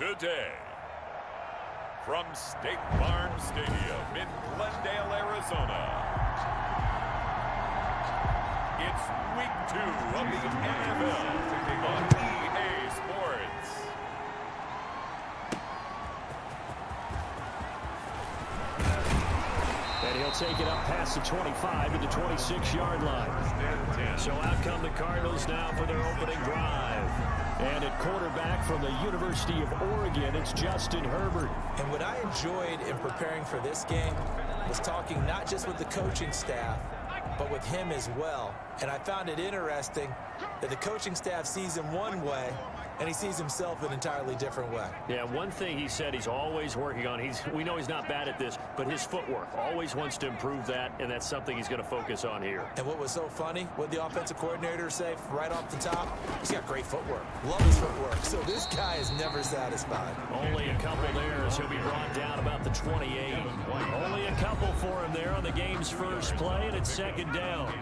today. From State Farm Stadium in Glendale, Arizona, it's Week 2 of the NFL on EA Sports. And he'll take it up past the 25 to the 26-yard line. So out come the Cardinals now for their opening drive. And at quarterback from the University of Oregon, it's Justin Herbert. And what I enjoyed in preparing for this game was talking not just with the coaching staff, but with him as well. And I found it interesting that the coaching staff sees him one way, and he sees himself an entirely different way. Yeah, one thing he said he's always working on, we know he's not bad at this, but his footwork, always wants to improve that, and that's something he's going to focus on here. And what was so funny, what the offensive coordinator say right off the top, he's got great footwork. Love his footwork. So this guy is never satisfied. Only a couple there as he'll be brought down about the 28. Only a couple for him there on the game's first play, and it's second down.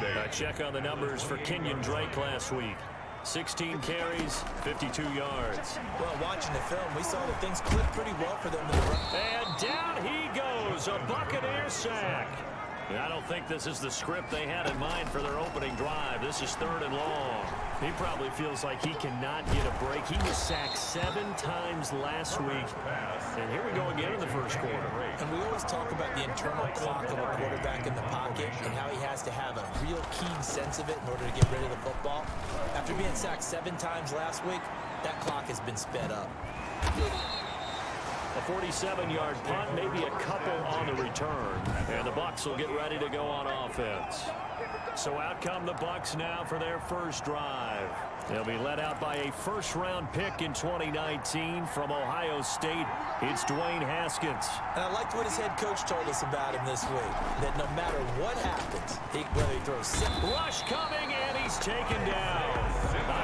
A check on the numbers for Kenyon Drake last week. 16 carries, 52 yards. Well, watching the film, we saw that things clicked pretty well for them in the run. And down he goes, a Buccaneer sack. I don't think this is the script they had in mind for their opening drive. This is 3rd and long. He probably feels like he cannot get a break. He was sacked 7 times last week. And here we go again in the first quarter. And we always talk about the internal clock of a quarterback in the pocket and how he has to have a real keen sense of it in order to get rid of the football. After being sacked 7 times last week, that clock has been sped up. A 47-yard punt, maybe a couple on the return. And the Bucs will get ready to go on offense. So out come the Bucs now for their first drive. They'll be led out by a first-round pick in 2019 from Ohio State. It's Dwayne Haskins. And I liked what his head coach told us about him this week, that no matter what happens, whether he throws six. Rush coming, and he's taken down.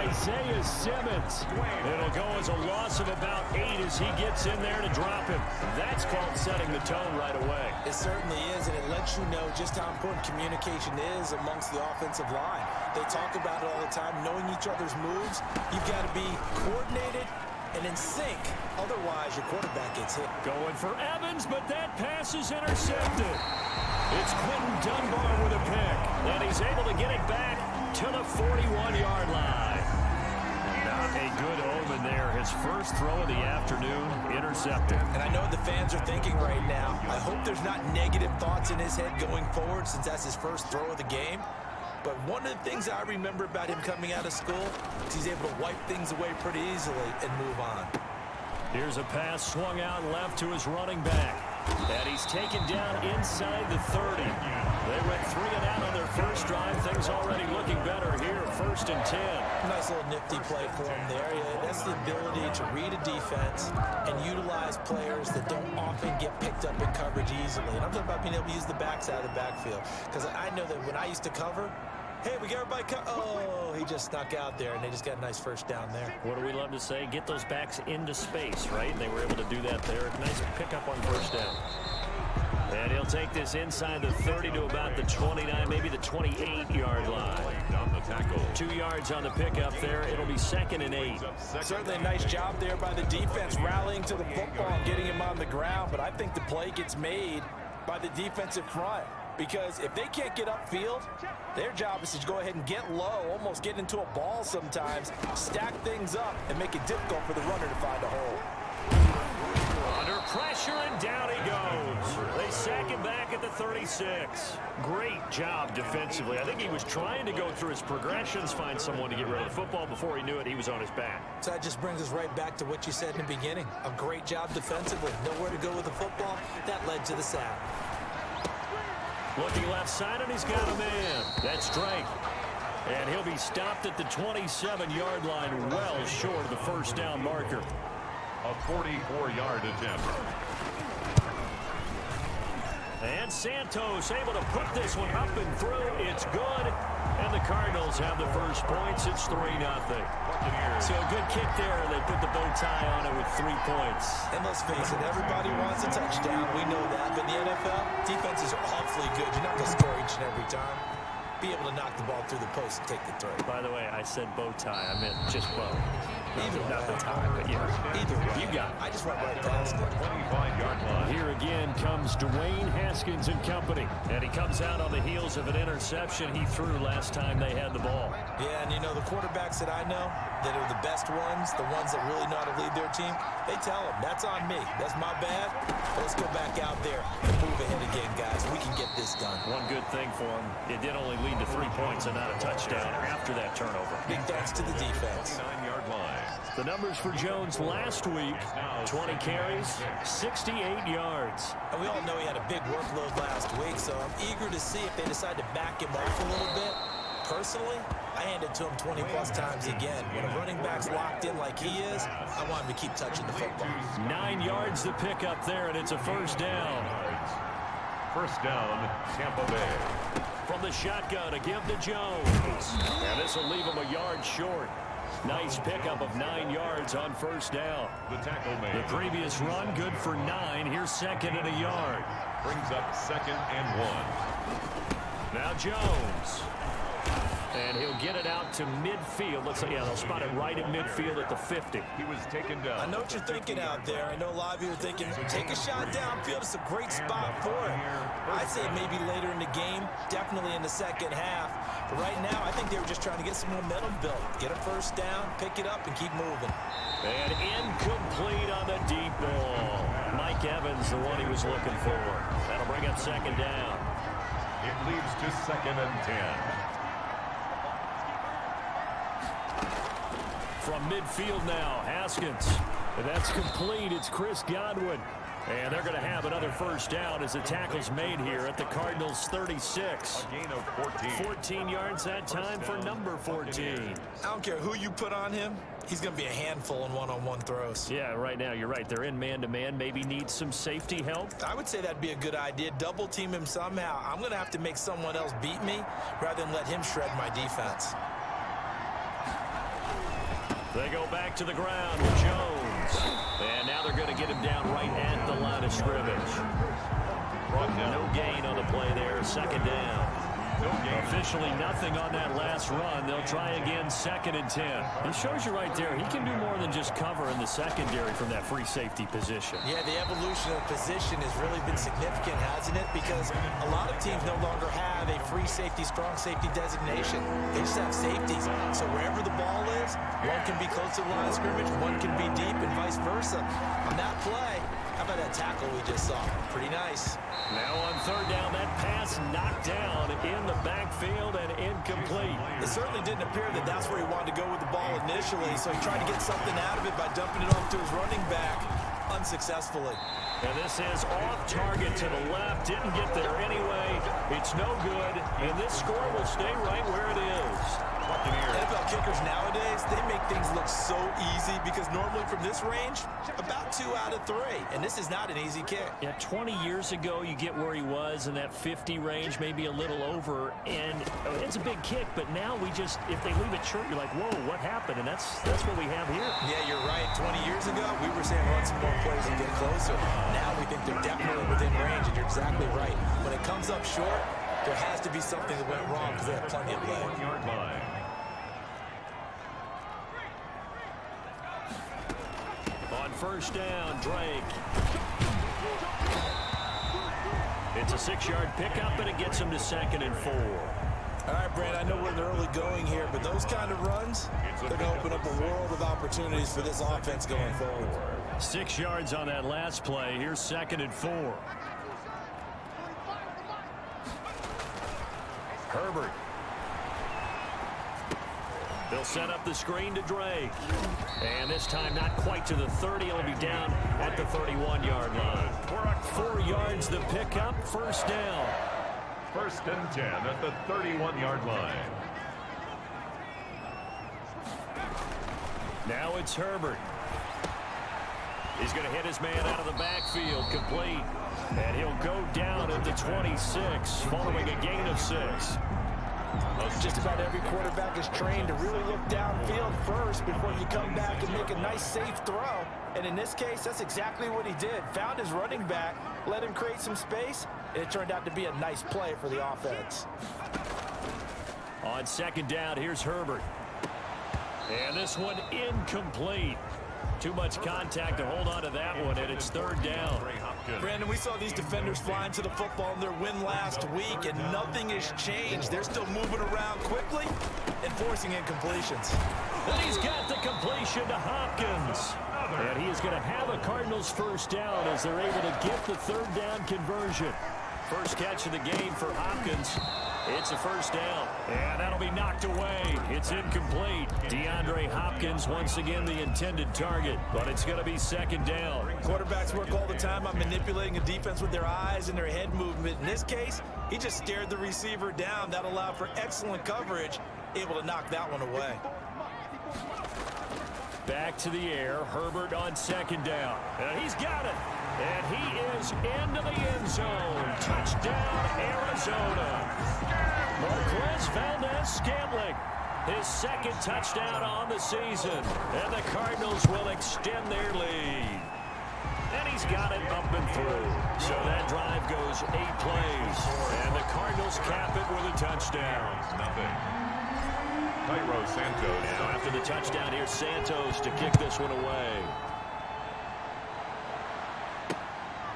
Isaiah Simmons. It'll go as a loss of about 8 as he gets in there to drop him. That's called setting the tone right away. It certainly is, and it lets you know just how important communication is amongst the offensive line. They talk about it all the time, knowing each other's moves. You've got to be coordinated and in sync. Otherwise, your quarterback gets hit. Going for Evans, but that pass is intercepted. It's Quentin Dunbar with a pick, and he's able to get it back to the 41-yard line. Not a good omen there. His first throw of the afternoon, intercepted. And I know what the fans are thinking right now. I hope there's not negative thoughts in his head going forward since that's his first throw of the game. But one of the things I remember about him coming out of school is he's able to wipe things away pretty easily and move on. Here's a pass swung out left to his running back. And he's taken down inside the 30. They went 3 and out on their first drive. Things already looking better here, 1st and 10. Nice little nifty play for him there. Yeah, that's the ability to read a defense and utilize players that don't often get picked up in coverage easily. And I'm talking about being able to use the backside of the backfield. Because I know that when I used to cover, hey, we got everybody oh, he just snuck out there, and they just got a nice first down there. What do we love to say? Get those backs into space, right? And they were able to do that there. Nice pickup on first down. And he'll take this inside the 30 to about the 29, maybe the 28-yard line. On the tackle. 2 yards on the pickup there. It'll be 2nd and 8. Certainly a nice job there by the defense rallying to the football and getting him on the ground. But I think the play gets made by the defensive front. Because if they can't get upfield, their job is to go ahead and get low, almost get into a ball sometimes, stack things up, and make it difficult for the runner to find a hole. Under pressure, and down he goes. They sack him back at the 36. Great job defensively. I think he was trying to go through his progressions, find someone to get rid of the football. Before he knew it, he was on his back. So that just brings us right back to what you said in the beginning. A great job defensively. Nowhere to go with the football. That led to the sack. Looking left side, and he's got a man. That's Drake. And he'll be stopped at the 27-yard line, well short of the first down marker. A 44-yard attempt. And Santos able to put this one up and through. It's good. And the Cardinals have the first points. It's 3-0. So a good kick there. They put the bow tie on it with 3 points. And let's face it, everybody wants a touchdown. We know that. But in the NFL, defenses are awfully good. You're not going to score each and every time. Be able to knock the ball through the post and take the throw. By the way, I said bow tie. I meant just bow. Not the time, but yeah. Either way. You got it. I just went right past it. 25-yard line. Here again comes Dwayne Haskins and company. And he comes out on the heels of an interception he threw last time they had the ball. Yeah, and you know, the quarterbacks that I know that are the best ones, the ones that really know how to lead their team, they tell them, that's on me. That's my bad. Let's go back out there and move ahead again, guys. We can get this done. One good thing for him, it did only lead to 3 points and not a touchdown after that turnover. Big thanks to the defense. 9-yard line. The numbers for Jones last week, 20 carries, 68 yards. And we all know he had a big workload last week, so I'm eager to see if they decide to back him off a little bit. Personally, I hand it to him 20-plus times again. When a running back's locked in like he is, I want him to keep touching the football. 9 yards to pick up there, and it's a first down. First down, Tampa Bay. From the shotgun, a give to Jones. And this will leave him a yard short. Nice pickup of 9 yards on first down. The tackle made. The previous run, good for 9. Here's second and a yard. Brings up 2nd and 1. Now Jones. And he'll get it out to midfield. Looks like, yeah, they'll spot it right at midfield at the 50. He was taken down. I know what you're thinking out there. I know a lot of you are thinking, take a shot downfield. It's a great spot for it. I'd say maybe later in the game, definitely in the second half. But right now, I think they were just trying to get some momentum built. Get a first down, pick it up, and keep moving. And incomplete on the deep ball. Mike Evans, the one he was looking for. That'll bring up second down. It leads to 2nd and 10. From midfield now, Haskins. And that's complete. It's Chris Godwin. And they're going to have another first down as the tackle's made here at the Cardinals' 36. A gain of 14. 14 yards that time for number 14. I don't care who you put on him. He's going to be a handful in one-on-one throws. Yeah, right now, you're right. They're in man-to-man. Maybe need some safety help. I would say that'd be a good idea. Double team him somehow. I'm going to have to make someone else beat me rather than let him shred my defense. They go back to the ground with Jones. And now they're going to get him down right at the line of scrimmage. No gain on the play there. Second down. Officially nothing on that last run. They'll try again, 2nd and 10. It shows you right there, he can do more than just cover in the secondary from that free safety position. Yeah, the evolution of position has really been significant, hasn't it? Because a lot of teams no longer have a free safety, strong safety designation. They just have safeties. So wherever the ball is, one can be close to the line of scrimmage, one can be deep, and vice versa. On that play, how about that tackle we just saw? Pretty nice. Now on third down, that pass knocked down in the backfield and incomplete. It certainly didn't appear that that's where he wanted to go with the ball initially, so he tried to get something out of it by dumping it off to his running back unsuccessful. And this is off target to the left. Didn't get there anyway. It's no good, and this score will stay right where it is. NFL kickers nowadays, they make things look so easy because normally from this range, about 2 out of 3. And this is not an easy kick. Yeah, 20 years ago, you get where he was in that 50 range, maybe a little over. And it's a big kick, but now we just, if they leave it short, you're like, whoa, what happened? And that's what we have here. Yeah, you're right. 20 years ago, we were saying run some more plays and get closer. Now we think they're definitely within range, and you're exactly right. When it comes up short, there has to be something that went wrong because they have plenty of leg. 1-yard line. On first down, Drake. It's a 6-yard pickup, and it gets him to 2nd and 4. All right, Brad, I know we're in the early going here, but those kind of runs, they're going to open up a world of opportunities for this offense going forward. 6 yards on that last play. Here's 2nd and 4. Herbert. They'll set up the screen to Drake. And this time not quite to the 30. He'll be down at the 31-yard line. 4 yards the pickup. First down. 1st and 10 at the 31-yard line. Now it's Herbert. He's going to hit his man out of the backfield, complete. And he'll go down at the 26, following a gain of 6. Just about every quarterback is trained to really look downfield first before you come back and make a nice, safe throw. And in this case, that's exactly what he did. Found his running back, let him create some space, and it turned out to be a nice play for the offense. On 2nd down, here's Herbert. And this one incomplete. Too much contact to hold on to that one, and it's third down. Brandon, we saw these defenders flying to the football in their win last week, and nothing has changed. They're still moving around quickly and forcing incompletions. And he's got the completion to Hopkins. And he is going to have a Cardinals first down as they're able to get the third down conversion. First catch of the game for Hopkins. It's a first down, and that'll be knocked away. It's incomplete. DeAndre Hopkins, once again, the intended target, but it's going to be second down. Quarterbacks work all the time on manipulating a defense with their eyes and their head movement. In this case, he just stared the receiver down. That allowed for excellent coverage, able to knock that one away. Back to the air, Herbert on second down, and he's got it. And he is into the end zone. Touchdown, Arizona. Marquez Valdez-Scantling, his second touchdown on the season. And the Cardinals will extend their lead. And he's got it up and through. So that drive goes 8 plays. And the Cardinals cap it with a touchdown. Cairo Santos. Now after the touchdown, here's Santos to kick this one away.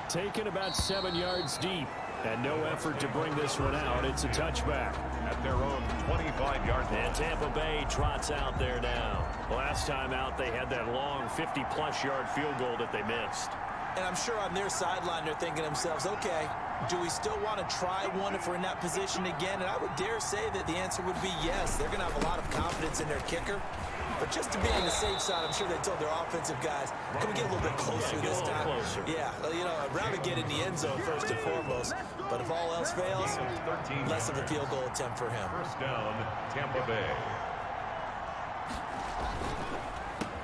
Taken about 7 yards deep, and no effort to bring this one out. It's a touchback. At their own 25-yard line. And Tampa Bay trots out there now. Last time out, they had that long 50-plus yard field goal that they missed. And I'm sure on their sideline they're thinking to themselves, okay, do we still want to try one if we're in that position again? And I would dare say that the answer would be yes. They're going to have a lot of confidence in their kicker. But just to be on the safe side, I'm sure they told their offensive guys, can we get a little bit closer this time? Closer. Yeah, you know, I'd rather get in the end zone first and foremost. But if all else fails, less of a field goal attempt for him. First down, Tampa Bay.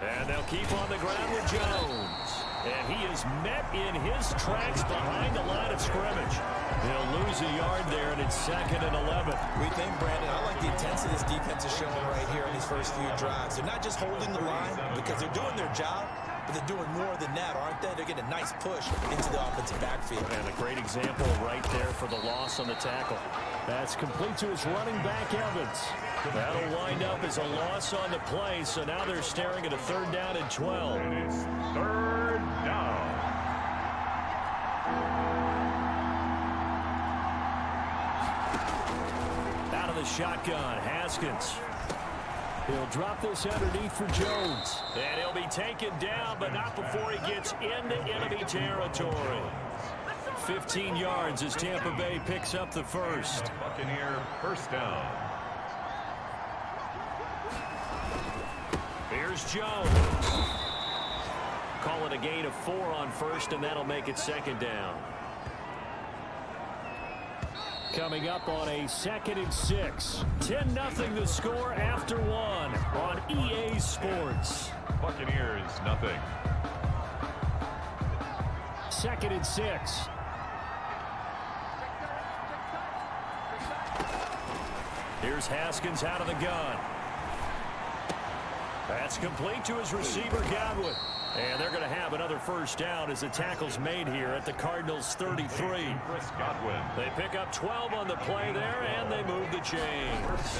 And they'll keep on the ground with Jones. And he is met in his tracks behind the line of scrimmage. He'll lose a yard there, and it's 2nd and 11. We think, Brandon, I like the intensity this defense is showing right here in these first few drives. They're not just holding the line because they're doing their job, but they're doing more than that, aren't they? They're getting a nice push into the offensive backfield. And a great example right there for the loss on the tackle. That's complete to his running back, Evans. That'll wind up as a loss on the play, so now they're staring at a 3rd down and 12. And it's 3rd down. Out of the shotgun, Haskins. He'll drop this underneath for Jones. And he'll be taken down, but not before he gets into enemy territory. 15 yards as Tampa Bay picks up the first. Buccaneer first down. Here's Jones. Call it a gain of 4 on first, and that'll make it 2nd down. Coming up on a 2nd and 6. 10-0 the score after 1 on EA Sports. Buccaneers, nothing. 2nd and 6. Here's Haskins out of the gun. That's complete to his receiver, Godwin. And they're going to have another first down as the tackle's made here at the Cardinals' 33. Chris Godwin. They pick up 12 on the play there, and they move the chains.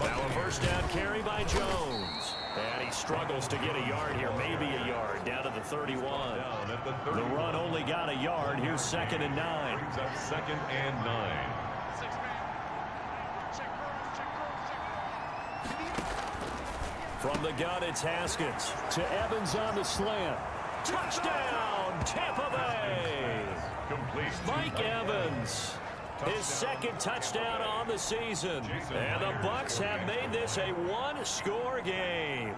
Now a first down carry by Jones. And he struggles to get a yard here, maybe a yard, down to the 31. The run only got a yard. Here's 2nd and 9. Brings up 2nd and 9. From the gun, it's Haskins to Evans on the slant. Touchdown, Tampa Bay. Complete. Mike Evans, his 2nd touchdown on the season. And the Bucs have made this a 1-score game.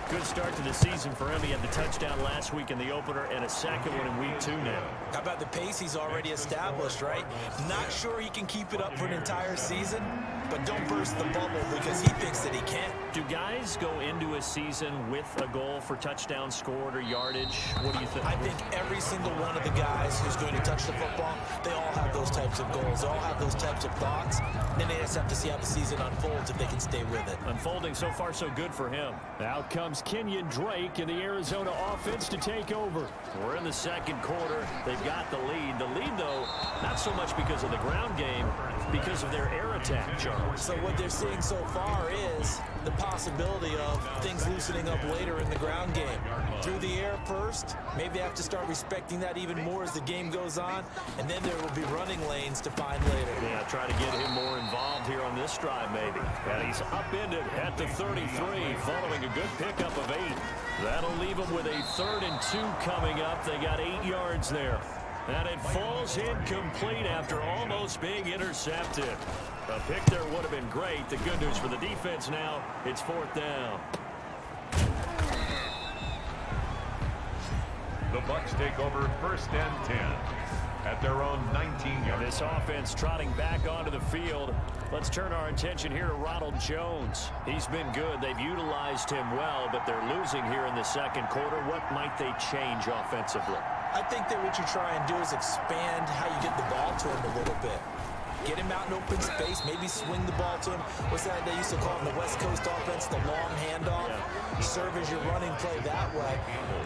Good start to the season for him. He had the touchdown last week in the opener and a 2nd one in week 2 now. How about the pace he's already established, right? Not sure he can keep it up for an entire season, but don't burst the bubble because he thinks that he can. Do guys go into a season with a goal for touchdown scored or yardage? What do you think? I think every single one of the guys who's going to touch the football, they all have those types of goals. They all have those types of thoughts. Then they just have to see how the season unfolds if they can stay with it. Unfolding so far so good for him. Out comes Kenyon Drake and the Arizona offense to take over. We're in the 2nd quarter. They've got the lead. The lead, though, not so much because of the ground game, because of their air attack, Charlie. So what they're seeing so far is the possibility of things loosening up later in the ground game. Through the air first, maybe they have to start respecting that even more as the game goes on, and then there will be running lanes to find later. Yeah, try to get him more involved here on this drive maybe. And he's upended at the 33 following a good pickup of 8. That'll leave him with a 3rd and 2 coming up. They got 8 yards there. And it falls incomplete after almost being intercepted. A pick there would have been great. The good news for the defense now, it's 4th down. The Bucs take over 1st and 10 at their own 19-yard. This offense trotting back onto the field. Let's turn our attention here to Ronald Jones. He's been good. They've utilized him well, but they're losing here in the second quarter. What might they change offensively? I think that what you try and do is expand how you get the ball to him a little bit. Get him out in open space, maybe swing the ball to him. What's that they used to call in the West Coast offense, the long handoff? Serve as your running play that way,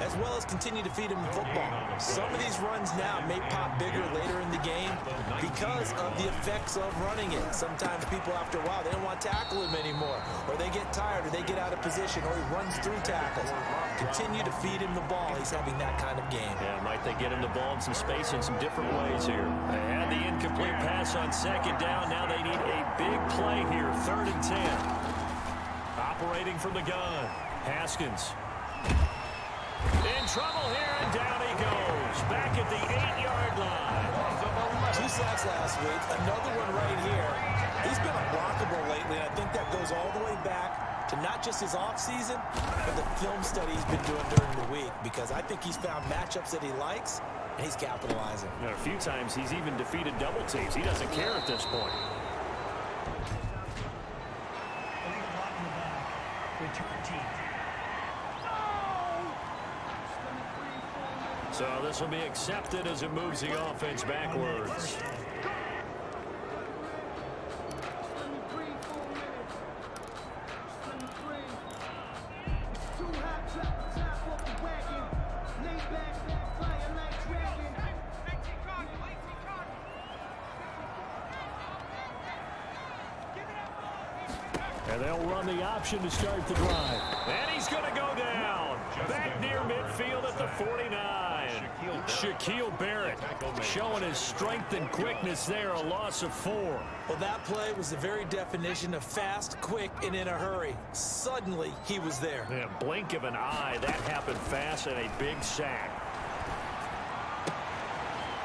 as well as continue to feed him football. Some of these runs now may pop bigger later in the game because of the effects of running it. Sometimes people, after a while, they don't want to tackle him anymore, or they get tired, or they get out of position, or he runs through tackles. Continue to feed him the ball. He's having that kind of game. Yeah, might they get him the ball in some space in some different ways here. They had the incomplete pass on 2nd down. Now they need a big play here. 3rd and 10. Operating from the gun. Haskins. In trouble here, and down he goes. Back at the 8-yard line. 2 sacks last week. Another one right here. He's been unblockable lately, and I think that goes all the way back to not just his offseason, but the film study he's been doing during the week, because I think he's found matchups that he likes, and he's capitalizing. You know, a few times he's even defeated double teams. He doesn't care at this point. Return team. So this will be accepted as it moves the offense backwards. And they'll run the option to start the drive. And he's going to go down. Back near midfield at the 49. Shaquille Barrett showing his strength and quickness there, a loss of 4. Well, that play was the very definition of fast, quick, and in a hurry. Suddenly, he was there. Yeah, blink of an eye. That happened fast, and a big sack.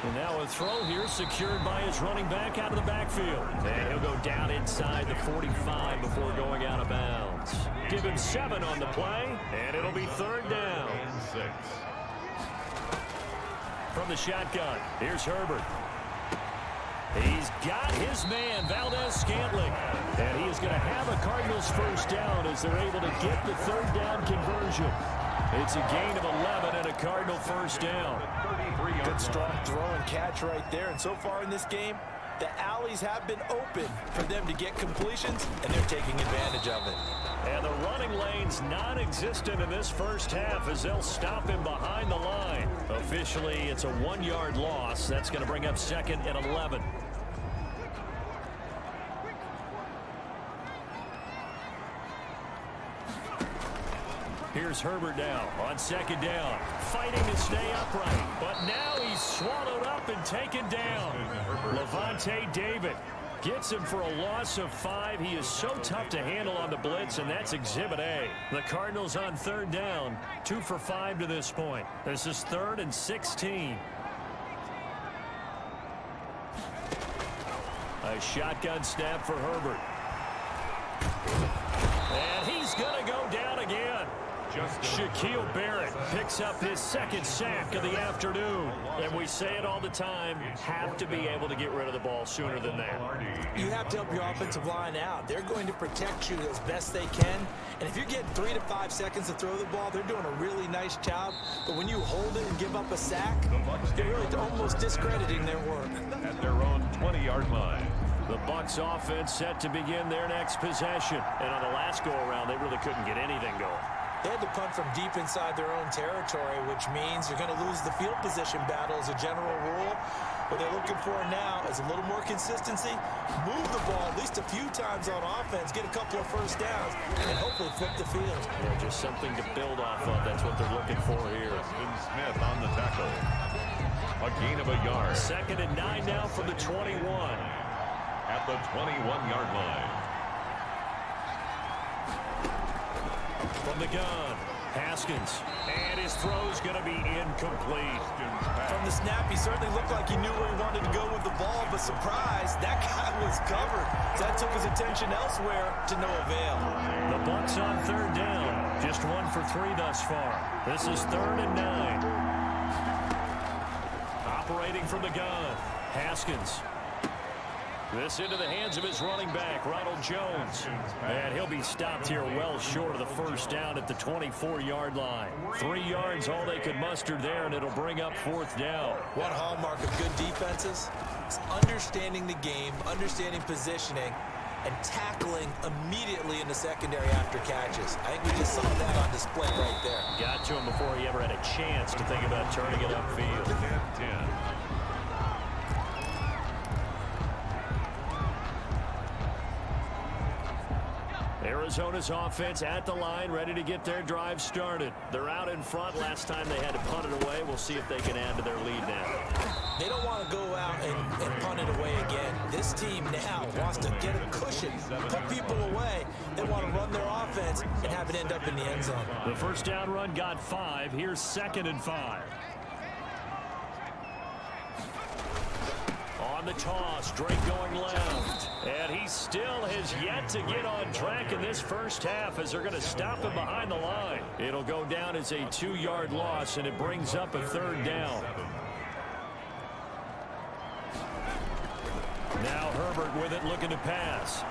And now a throw here secured by his running back out of the backfield. And he'll go down inside the 45 before going out of bounds. Give him 7 on the play, and it'll be 3rd down. From the shotgun, here's Herbert. He's got his man, Valdez-Scantling. And he is going to have a Cardinals 1st down as they're able to get the 3rd down conversion. It's a gain of 11 and a Cardinal 1st down. Good strong throw and catch right there. And so far in this game, the alleys have been open for them to get completions, and they're taking advantage of it. And the running lane's non-existent in this first half as they'll stop him behind the line. Officially, it's a 1-yard loss. That's going to bring up 2nd and 11. Here's Herbert now on 2nd down, fighting to stay upright. But now he's swallowed up and taken down. Levante David gets him for a loss of 5. He is so tough to handle on the blitz, and that's Exhibit A. The Cardinals on 3rd down, 2 for 5 to this point. This is 3rd and 16. A shotgun snap for Herbert. And he's going to go down again. Shaquille Barrett picks up his 2nd sack of the afternoon. And we say it all the time, have to be able to get rid of the ball sooner than that. You have to help your offensive line out. They're going to protect you as best they can. And if you're getting 3 to 5 seconds to throw the ball, they're doing a really nice job. But when you hold it and give up a sack, you're really almost discrediting their work. At their own 20-yard line. The Bucs offense set to begin their next possession. And on the last go-around, they really couldn't get anything going. They had to punt from deep inside their own territory, which means you're going to lose the field position battle as a general rule. What they're looking for now is a little more consistency, move the ball at least a few times on offense, get a couple of first downs, and hopefully flip the field. Yeah, just something to build off of. That's what they're looking for here. Justin Smith on the tackle. A gain of a yard. 2nd and 9 now from the 21. At the 21-yard line. From the gun, Haskins. And his throw's going to be incomplete. From the snap, he certainly looked like he knew where he wanted to go with the ball, but surprise, that guy was covered. That took his attention elsewhere to no avail. The Bucs on 3rd down. Just 1 for 3 thus far. This is 3rd and 9. Operating from the gun, Haskins. This into the hands of his running back, Ronald Jones. And he'll be stopped here well short of the first down at the 24-yard line. 3 yards, all they could muster there, and it'll bring up 4th down. One hallmark of good defenses is understanding the game, understanding positioning, and tackling immediately in the secondary after catches. I think we just saw that on display right there. Got to him before he ever had a chance to think about turning it upfield. 10. Arizona's offense at the line, ready to get their drive started. They're out in front. Last time they had to punt it away. We'll see if they can add to their lead now. They don't want to go out and punt it away again. This team now wants to get a cushion, put people away. They want to run their offense and have it end up in the end zone. The first down run got 5. Here's 2nd and 5. On the toss, Drake going left. And he still has yet to get on track in this first half as they're going to stop him behind the line. It'll go down as a 2-yard loss, and it brings up a 3rd down. Now Herbert with it, looking to pass.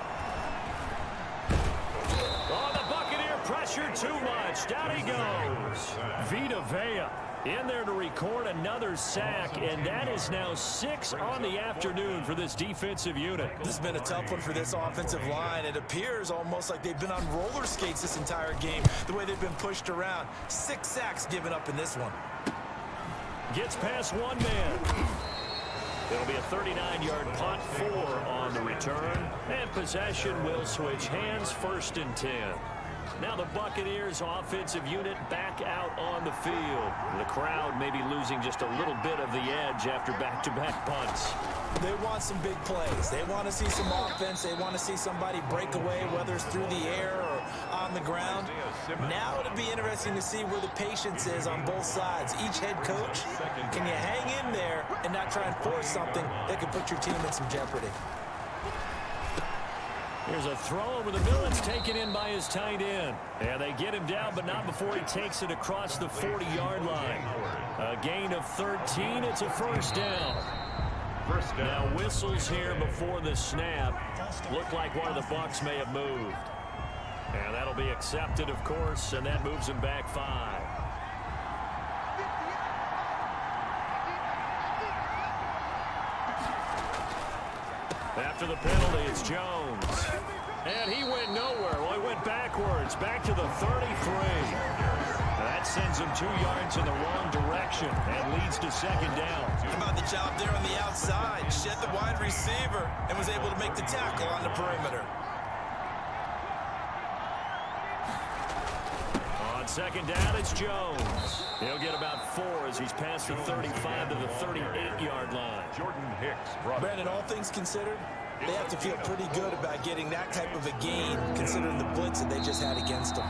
Oh, the Buccaneer pressure too much. Down he goes. Vita Vea in there to record another sack, and that is now 6 on the afternoon for this defensive unit. This has been a tough one for this offensive line. It appears almost like they've been on roller skates this entire game, the way they've been pushed around. 6 sacks given up in this one. Gets past one man. It'll be a 39-yard punt, 4 on the return, and possession will switch hands, 1st and 10. Now the Buccaneers offensive unit back out on the field. The crowd may be losing just a little bit of the edge after back-to-back punts. They want some big plays. They want to see some offense. They want to see somebody break away, whether it's through the air or on the ground. Now it'll be interesting to see where the patience is on both sides. Each head coach, can you hang in there and not try and force something that could put your team in some jeopardy? Here's a throw over the middle. It's taken in by his tight end. And they get him down, but not before he takes it across the 40-yard line. A gain of 13. It's a 1st down. Now whistles here before the snap. Looked like one of the Bucs may have moved. And that'll be accepted, of course, and that moves him back 5. After the penalty, it's Jones. And he went nowhere. Well, he went backwards, back to the 33. That sends him 2 yards in the wrong direction and leads to 2nd down. How about the job there on the outside? Shed the wide receiver and was able to make the tackle on the perimeter. On 2nd down, it's Jones. He'll get about 4 as he's past the 35 to the 38-yard line. Jordan Hicks. Brandon, all things considered, they have to feel pretty good about getting that type of a gain, considering the blitz that they just had against them.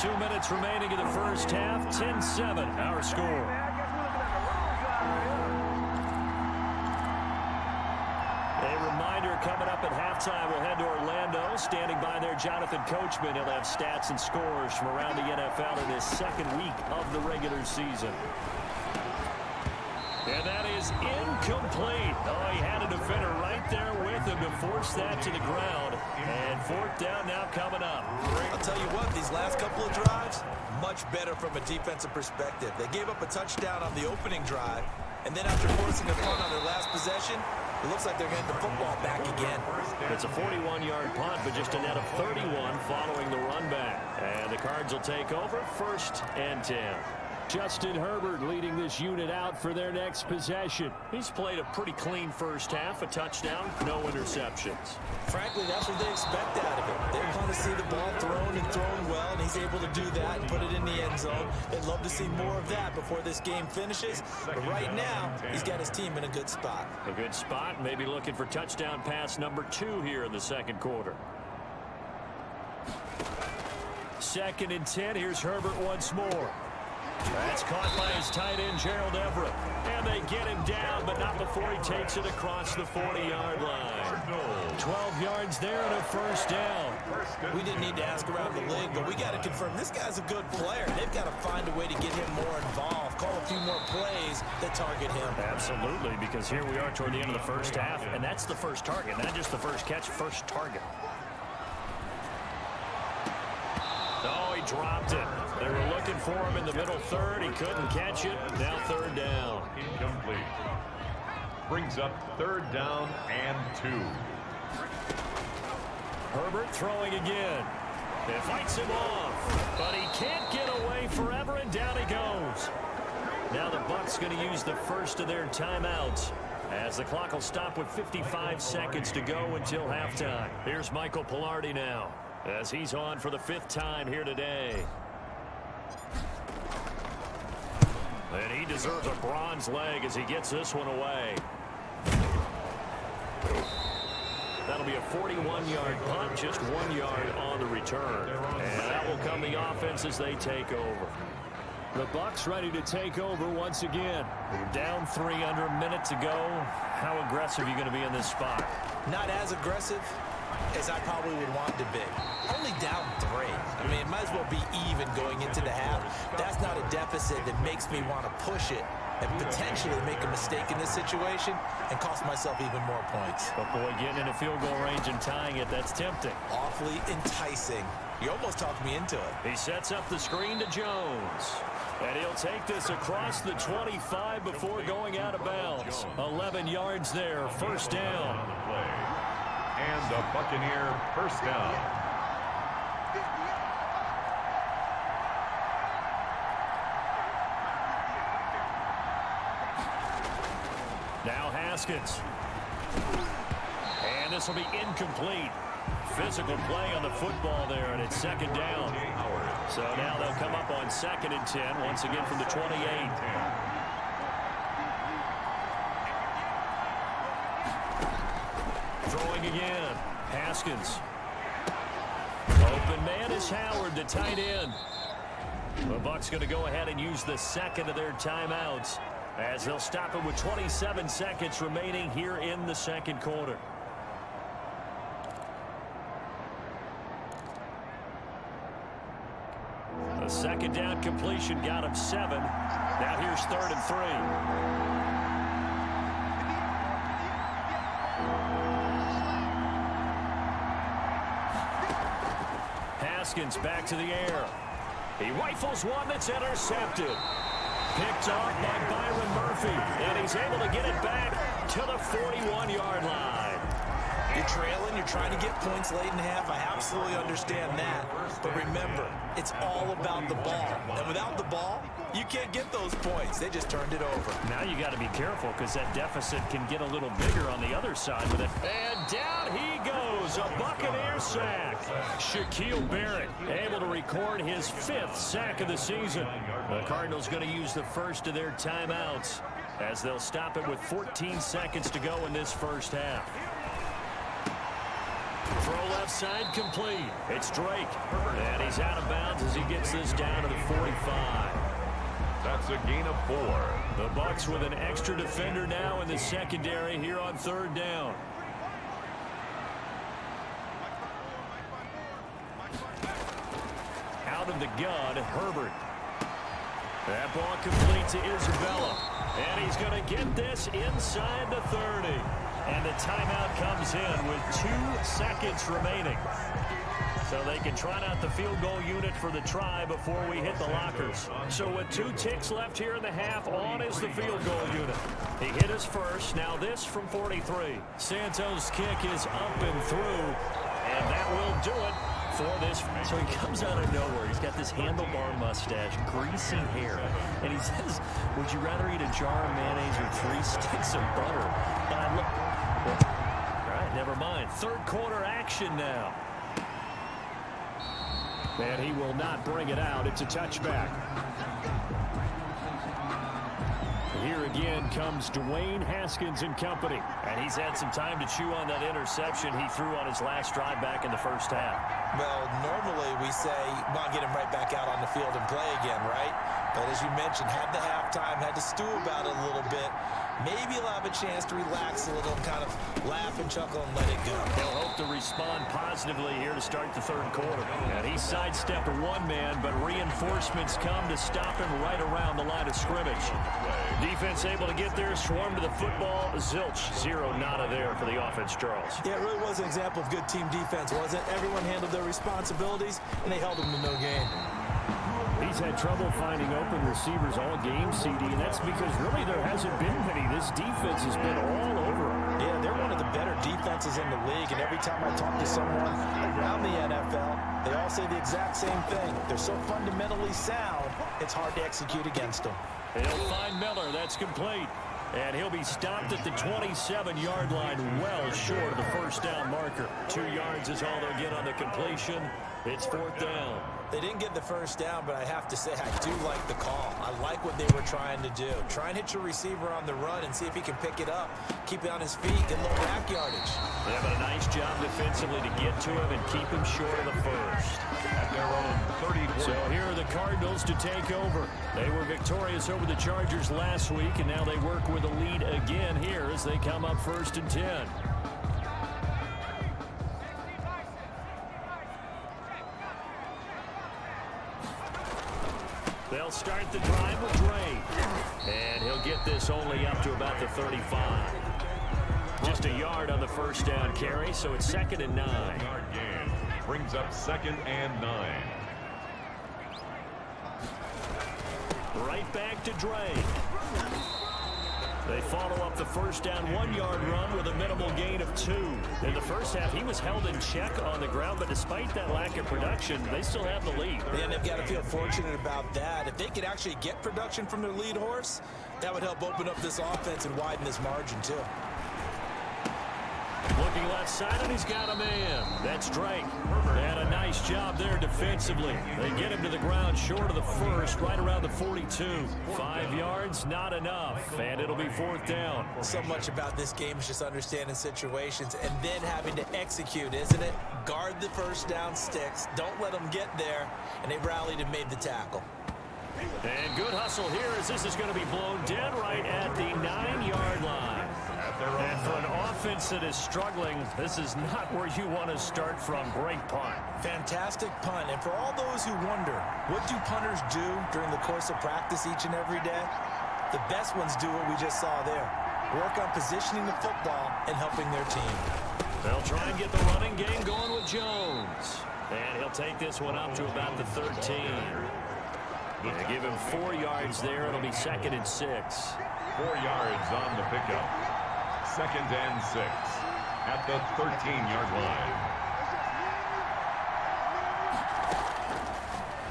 2 minutes remaining in the first half. 10-7, our score. A reminder coming up at halftime, we'll head to Orlando. Standing by there, Jonathan Coachman. He'll have stats and scores from around the NFL in this 2nd week of the regular season. And that is incomplete. Oh, he had a defender right there with him to force that to the ground. And 4th down now coming up. I'll tell you what, these last couple of drives, much better from a defensive perspective. They gave up a touchdown on the opening drive, and then after forcing a punt on their last possession, It looks like they're getting the football back again. It's a 41-yard punt, but just a net of 31 following the run back. And the Cards will take over 1st and 10. Justin Herbert leading this unit out for their next possession. He's played a pretty clean first half, a touchdown, no interceptions. Frankly, that's what they expect out of him. They want to see the ball thrown and thrown well, and he's able to do that and put it in the end zone. They'd love to see more of that before this game finishes. But right now, he's got his team in a good spot. A good spot, maybe looking for touchdown pass number 2 here in the second quarter. 2nd and 10, here's Herbert once more. That's caught by his tight end, Gerald Everett. And they get him down, but not before he takes it across the 40-yard line. 12 yards there and a 1st down. We didn't need to ask around the league, but we got to confirm this guy's a good player. They've got to find a way to get him more involved, call a few more plays that target him. Absolutely, because here we are toward the end of the first half, and that's the first target, not just the first catch, first target. Oh, he dropped it. They were looking for him in the middle third. He couldn't catch it. Now 3rd down. Incomplete. Brings up 3rd down and 2. Herbert throwing again. It fights him off, but he can't get away forever, and down he goes. Now the Bucs going to use the first of their timeouts, as the clock will stop with 55 seconds to go until halftime. Here's Michael Pilardi now, as he's on for the 5th time here today. And he deserves a bronze leg as he gets this one away. That'll be a 41-yard punt, just 1 yard on the return. And that will come the offense as they take over. The Bucs ready to take over once again. Down 3 under a minute to go. How aggressive are you going to be in this spot? Not as aggressive as I probably would want to be. Only down 3. I mean, it might as well be even going into the half. That's not a deficit that makes me want to push it and potentially make a mistake in this situation and cost myself even more points. But boy, getting in a field goal range and tying it, that's tempting. Awfully enticing. You almost talked me into it. He sets up the screen to Jones. And he'll take this across the 25 before going out of bounds. 11 yards there, 1st down. And a Buccaneer 1st down. Now Haskins. And this will be incomplete. Physical play on the football there, and it's 2nd down. So now they'll come up on 2nd and 10, once again from the 28. Throwing again. Haskins. Open man is Howard, the tight end. The Bucs going to go ahead and use the 2nd of their timeouts, as they'll stop it with 27 seconds remaining here in the 2nd quarter. The 2nd down completion got him 7. Now here's 3rd and 3. Haskins back to the air. He rifles one that's intercepted. Picked off by Byron Murphy, and he's able to get it back to the 41-yard line. You're trailing, you're trying to get points late in half. I absolutely understand that. But remember, it's all about the ball. And without the ball, you can't get those points. They just turned it over. Now you got to be careful, because that deficit can get a little bigger on the other side with it. And down he goes, a Buccaneer sack. Shaquille Barrett able to record his 5th sack of the season. The Cardinals going to use the first of their timeouts, as they'll stop it with 14 seconds to go in this first half. Throw left side complete. It's Drake. And he's out of bounds as he gets this down to the 45. That's a gain of 4. The Bucs with an extra defender now in the secondary here on 3rd down. Out of the gun, Herbert. That ball complete to Isabella. And he's going to get this inside the 30. And the timeout comes in with 2 seconds remaining. So they can trot out the field goal unit for the try before we hit the lockers. So with 2 ticks left here in the half, on is the field goal unit. He hit us first. Now this from 43. Santos' kick is up and through, and that will do it for this. So he comes out of nowhere. He's got this handlebar mustache, greasy hair, and he says, would you rather eat a jar of mayonnaise or 3 sticks of butter? And I look, all right, never mind. Third quarter action now. And he will not bring it out. It's a touchback. Here again comes Dwayne Haskins and company. And he's had some time to chew on that interception he threw on his last drive back in the first half. Well, normally we say, well, get him right back out on the field and play again, right? But as you mentioned, had the halftime, had to stew about it a little bit. Maybe he'll have a chance to relax a little and kind of laugh and chuckle and let it go. They'll hope to respond positively here to start the third quarter. And he sidestepped one man, but reinforcements come to stop him right around the line of scrimmage. Defense able to get there, swarm to the football. Zilch, 0 nada there for the offense, Charles. Yeah, it really was an example of good team defense, wasn't it? Everyone handled their responsibilities, and they held them to no gain. He's had trouble finding open receivers all game, CD, and that's because really there hasn't been many. This defense has been all over him. Yeah, they're one of the better defenses in the league, and every time I talk to someone around the NFL, they all say the exact same thing. They're so fundamentally sound, it's hard to execute against them. He'll find Miller. That's complete. And he'll be stopped at the 27-yard line, well short of the first down marker. 2 yards is all they'll get on the completion. It's 4th down. They didn't get the first down, but I have to say I do like the call. I like what they were trying to do. Try and hit your receiver on the run and see if he can pick it up, keep it on his feet, get a little back yardage. They have a nice job defensively to get to him and keep him short of the first. At their own 30. So here are the Cardinals to take over. They were victorious over the Chargers last week, and now they work with a lead again here as they come up 1st and 10. They'll start the drive with Dre. And he'll get this only up to about the 35. Just a yard on the first down carry, so it's 2nd and 9. Yard gain brings up 2nd and 9. Right back to Dre. They follow up the first down 1-yard run with a minimal gain of 2. In the first half, he was held in check on the ground, but despite that lack of production, they still have the lead. And they've got to feel fortunate about that. If they could actually get production from their lead horse, that would help open up this offense and widen this margin too. Looking left side, and he's got a man. That's Drake. And a nice job there defensively. They get him to the ground short of the first, right around the 42. 5 yards, not enough, and it'll be 4th down. So much about this game is just understanding situations and then having to execute, isn't it? Guard the first down sticks. Don't let them get there, and they rallied and made the tackle. And good hustle here as this is going to be blown dead right at the 9-yard line. And for an offense that is struggling, this is not where you want to start from. Great punt. Fantastic punt. And for all those who wonder, what do punters do during the course of practice each and every day? The best ones do what we just saw there. Work on positioning the football and helping their team. They'll try and get the running game going with Jones. And he'll take this one up to about the 13. They give him 4 yards there. It'll be 2nd and 6. 4 yards on the pickup. 2nd and 6 at the 13-yard line.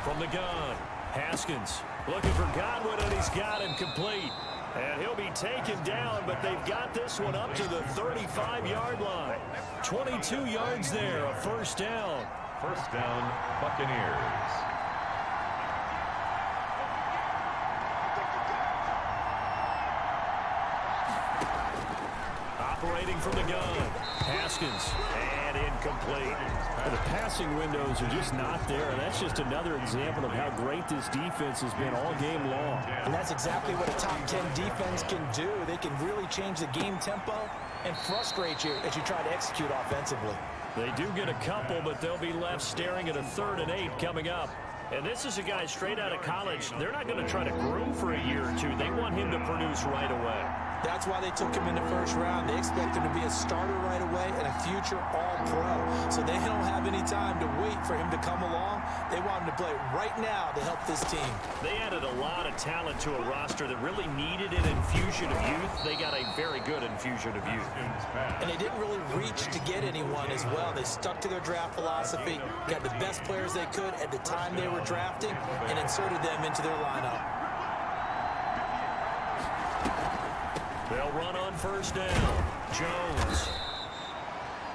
From the gun, Haskins looking for Godwin, and he's got him complete. And he'll be taken down, but they've got this one up to the 35-yard line. 22 yards there, a first down. First down, Buccaneers. Operating from the gun, Haskins, and incomplete. The passing windows are just not there, and that's just another example of how great this defense has been all game long. And that's exactly what a top 10 defense can do. They can really change the game tempo and frustrate you as you try to execute offensively. They do get a couple, but they'll be left staring at a 3rd and 8 coming up. And this is a guy straight out of college. They're not going to try to groom for a year or two. They want him to produce right away. That's why they took him in the first round. They expect him to be a starter right away and a future all-pro. So they don't have any time to wait for him to come along. They want him to play right now to help this team. They added a lot of talent to a roster that really needed an infusion of youth. They got a very good infusion of youth. And they didn't really reach to get anyone as well. They stuck to their draft philosophy, got the best players they could at the time they were drafting, and inserted them into their lineup. They'll run on first down. Jones.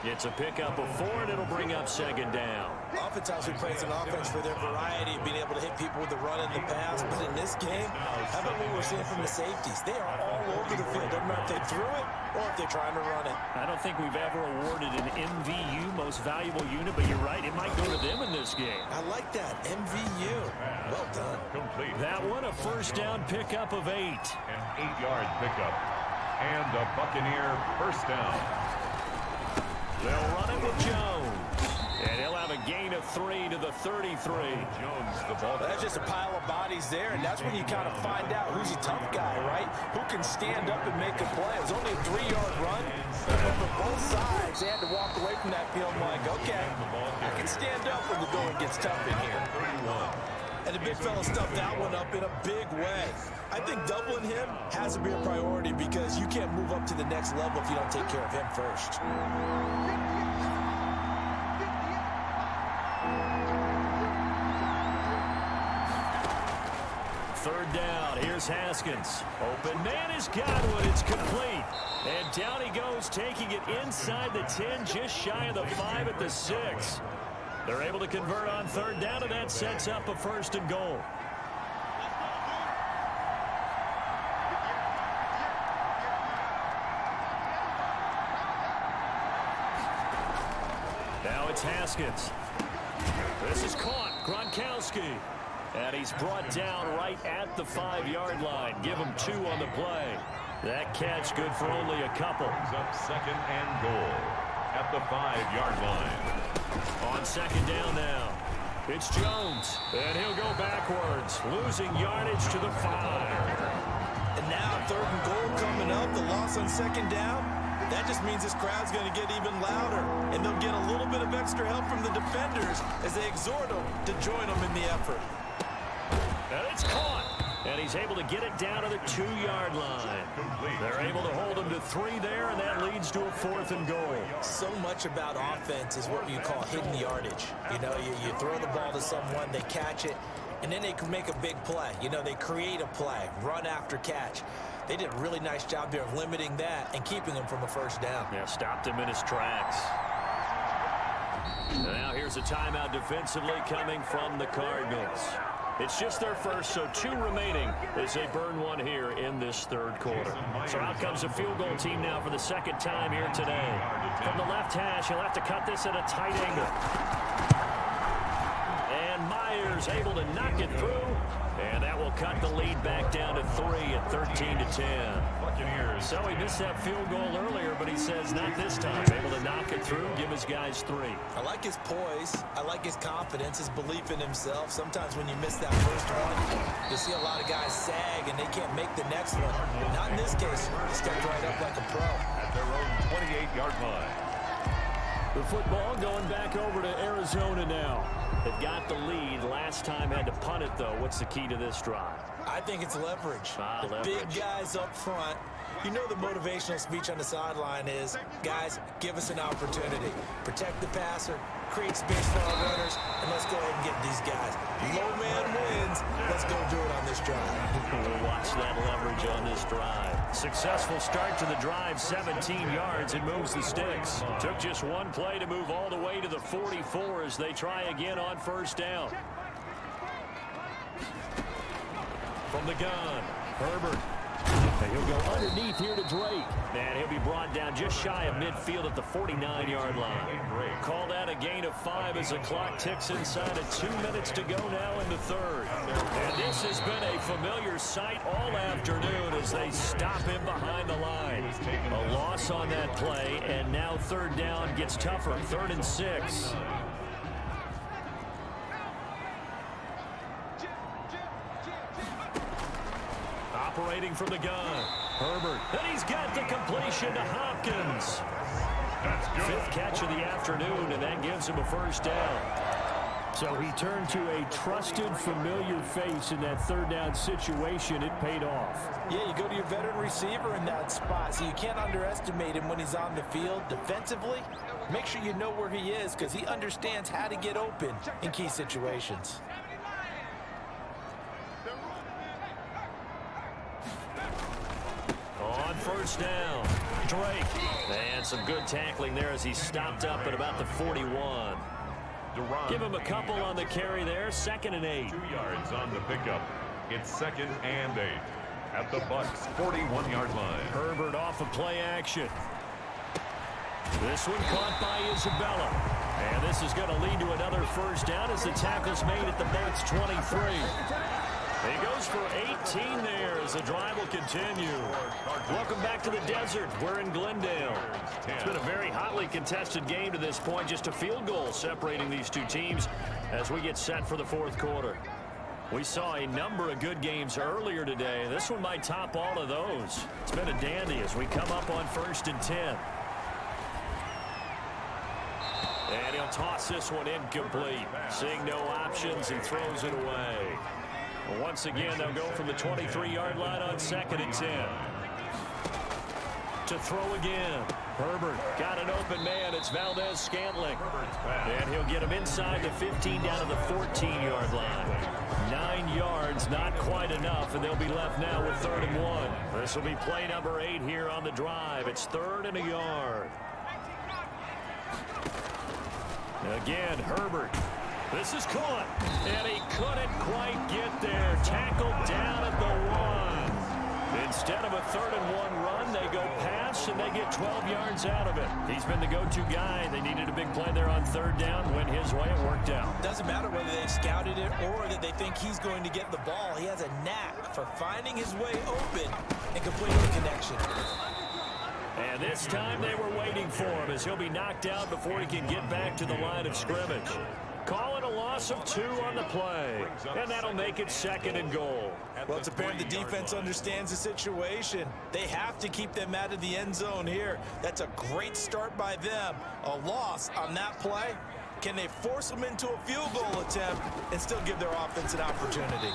It's a pickup of 4, and it'll bring up second down. Oftentimes we praise an offense for their variety of being able to hit people with the run and the pass, but in this game, how about what we're seeing from the safeties? They are all over the field. Doesn't matter if they threw it or if they're trying to run it. I don't think we've ever awarded an MVU, most valuable unit, but you're right, it might go to them in this game. I like that, MVU. Well done. Complete. That one, a first down pickup of 8. An 8-yard pickup. And a Buccaneer first down. They'll run it with Jones. And he'll have a gain of 3 to the 33. Jones, the ball. That's just a pile of bodies there, and that's when you kind of find out who's a tough guy, right? Who can stand up and make a play. It was only a 3-yard run, but for both sides, they had to walk away from that field like, okay, I can stand up when the going gets tough in here. And the big fella stuffed that one up in a big way. I think doubling him has to be a priority because you can't move up to the next level if you don't take care of him first. Third down, here's Haskins. Open man is Godwin, it's complete. And down he goes, taking it inside the 10, just shy of the 5 at the 6. They're able to convert on third down, and that sets up a first and goal. Now it's Haskins. This is caught. Gronkowski. And he's brought down right at the 5-yard line. Give him 2 on the play. That catch good for only a couple. Brings up second and goal at the 5-yard line. On second down now, it's Jones, and he'll go backwards, losing yardage to the 5. And now third and goal coming up, the loss on second down. That just means this crowd's going to get even louder, and they'll get a little bit of extra help from the defenders as they exhort them to join them in the effort. And it's caught. And he's able to get it down to the 2-yard line. They're able to hold him to 3 there, and that leads to a 4th and goal. So much about offense is what you call hidden yardage. You know, you throw the ball to someone, they catch it, and then they can make a big play. You know, they create a play, run after catch. They did a really nice job there of limiting that and keeping him from a first down. Yeah, stopped him in his tracks. Now here's a timeout defensively coming from the Cardinals. It's just their first, so 2 remaining as they burn one here in this third quarter. So out comes a field goal team now for the second time here today. From the left hash, he'll have to cut this at a tight angle. And Myers able to knock it through. And that will cut the lead back down to 3 at 13-10. Buccaneers. So he missed that field goal earlier, but he says not this time. Able to knock it through, give his guys 3. I like his poise. I like his confidence, his belief in himself. Sometimes when you miss that first one, you see a lot of guys sag and they can't make the next one. Not in this case. He stepped right up like a pro. At their own 28-yard line. The football going back over to Arizona now. They've got the lead. Last time had to punt it, though. What's the key to this drive? I think it's leverage. The Leverage. big guys up front. You know the motivational speech on the sideline is, guys, give us an opportunity. Protect the passer, create space for our runners, and let's go ahead and get these guys. Low man wins. Let's go do it on this drive. We'll watch that leverage on this drive. Successful start to the drive, 17 yards, and moves the sticks. Took just one play to move all the way to the 44 as they try again on first down. From the gun, Herbert. And he'll go underneath here to Drake. And he'll be brought down just shy of midfield at the 49-yard line. Call that a gain of 5 as the clock ticks inside of 2 minutes to go now in the third. And this has been a familiar sight all afternoon as they stop him behind the line. A loss on that play, and now third down gets tougher. 3rd and 6. waiting from the gun. Herbert. And he's got the completion to Hopkins. That's good. Fifth catch of the afternoon, and that gives him a first down. So he turned to a trusted, familiar face in that third down situation. It paid off. Yeah, you go to your veteran receiver in that spot, so you can't underestimate him when he's on the field. Defensively, make sure you know where he is because he understands how to get open in key situations. On first down, Drake. And some good tackling there as he stopped up at about the 41. Give him a couple on the carry there. 2nd and 8. 2 yards on the pickup. It's 2nd and 8 at the Bucs' 41-yard line. Herbert off of play action. This one caught by Isabella. And this is going to lead to another first down as the tackle's made at the Bucs' 23. He goes for 18 there as the drive will continue. Welcome back to the desert. We're in Glendale. It's been a very hotly contested game to this point. Just a field goal separating these two teams as we get set for the fourth quarter. We saw a number of good games earlier today. This one might top all of those. It's been a dandy as we come up on 1st and 10. And he'll toss this one incomplete. Seeing no options, he throws it away. Once again, they'll go from the 23-yard line on 2nd and 10. To throw again. Herbert got an open man. It's Valdez-Scantling. And he'll get him inside the 15 down to the 14-yard line. 9 yards, not quite enough, and they'll be left now with 3rd and 1. This will be play number 8 here on the drive. It's 3rd and a yard. Again, Herbert. This is caught, and he couldn't quite get there. Tackled down at the 1. Instead of a 3rd and 1 run, they go pass, and they get 12 yards out of it. He's been the go-to guy. They needed a big play there on 3rd down. Went his way. It worked out. Doesn't matter whether they've scouted it or that they think he's going to get the ball. He has a knack for finding his way open and completing the connection. And this time they were waiting for him as he'll be knocked out before he can get back to the line of scrimmage. Call it a loss of 2 on the play. And that'll make it 2nd and goal. Well, it's apparent the defense understands the situation. They have to keep them out of the end zone here. That's a great start by them. A loss on that play. Can they force them into a field goal attempt and still give their offense an opportunity?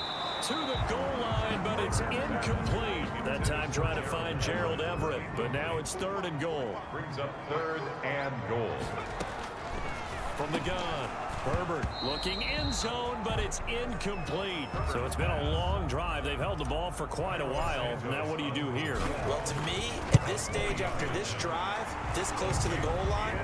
To the goal line, but it's incomplete. That time trying to find Gerald Everett, but now it's 3rd and goal. Brings up 3rd and goal. From the gun, Herbert looking end zone, but it's incomplete. So it's been a long drive. They've held the ball for quite a while. Now what do you do here? Well, to me, at this stage after this drive, this close to the goal line,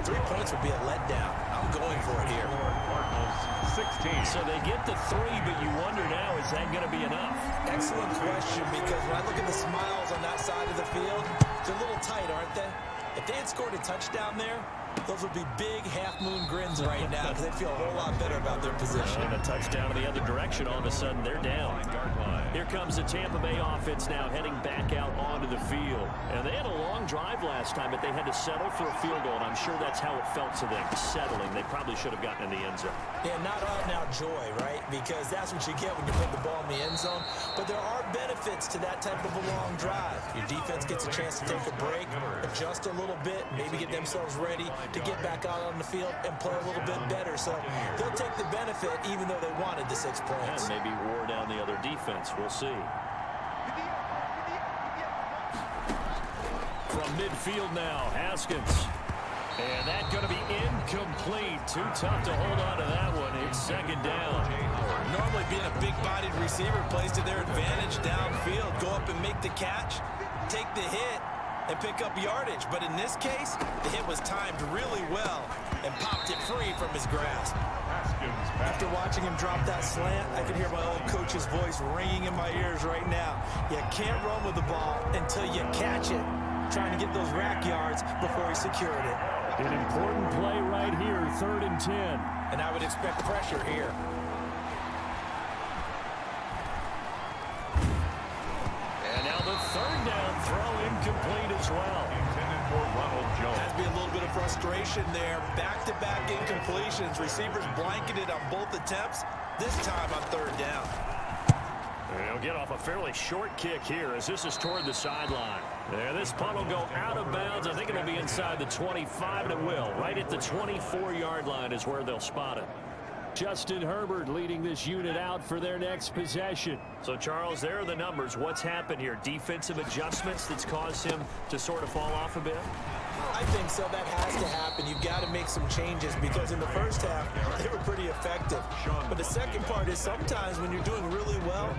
3 points would be a letdown. I'm going for it here. Cardinals 16. So they get the 3, but you wonder now, is that going to be enough? Excellent question, because when I look at the smiles on that side of the field, they're a little tight, aren't they? If they had scored a touchdown there, those would be big half-moon grins right now because they'd feel a whole lot better about their position. And a touchdown in the other direction, all of a sudden they're down. Here comes the Tampa Bay offense now heading back out onto the field. And they had a long drive last time, but they had to settle for a field goal, and I'm sure that's how it felt to them, settling. They probably should have gotten in the end zone. Yeah, not out-and-out joy, right? Because that's what you get when you put the ball in the end zone. But there are benefits to that type of a long drive. Your defense gets a chance to take a break, adjust a little bit, maybe get themselves ready to get back out on the field and play a little bit better. So they'll take the benefit even though they wanted the 6 points. And maybe wore down the other defense. We'll see. From midfield now, Haskins. And that's going to be incomplete. Too tough to hold on to that one. It's 2nd down. Normally being a big-bodied receiver plays to their advantage downfield. Go up and make the catch, take the hit, and pick up yardage. But in this case, the hit was timed really well and popped it free from his grasp. After watching him drop that slant, I can hear my old coach's voice ringing in my ears right now. You can't run with the ball until you catch it. Trying to get those rack yards before he secured it. An important play right here, 3rd and 10. And I would expect pressure here. And now the 3rd down throw incomplete as well. Intended for Ronald Jones. Has to be a little bit of frustration there. Back-to-back incompletions. Receivers blanketed on both attempts. This time on 3rd down. And he'll get off a fairly short kick here as this is toward the sideline. And this punt will go out of bounds. I think it'll be inside the 25, and it will. Right at the 24-yard line is where they'll spot it. Justin Herbert leading this unit out for their next possession. So, Charles, there are the numbers. What's happened here? Defensive adjustments that's caused him to sort of fall off a bit? I think so. That has to happen. You've got to make some changes because in the first half, they were pretty effective. But the second part is sometimes when you're doing really well,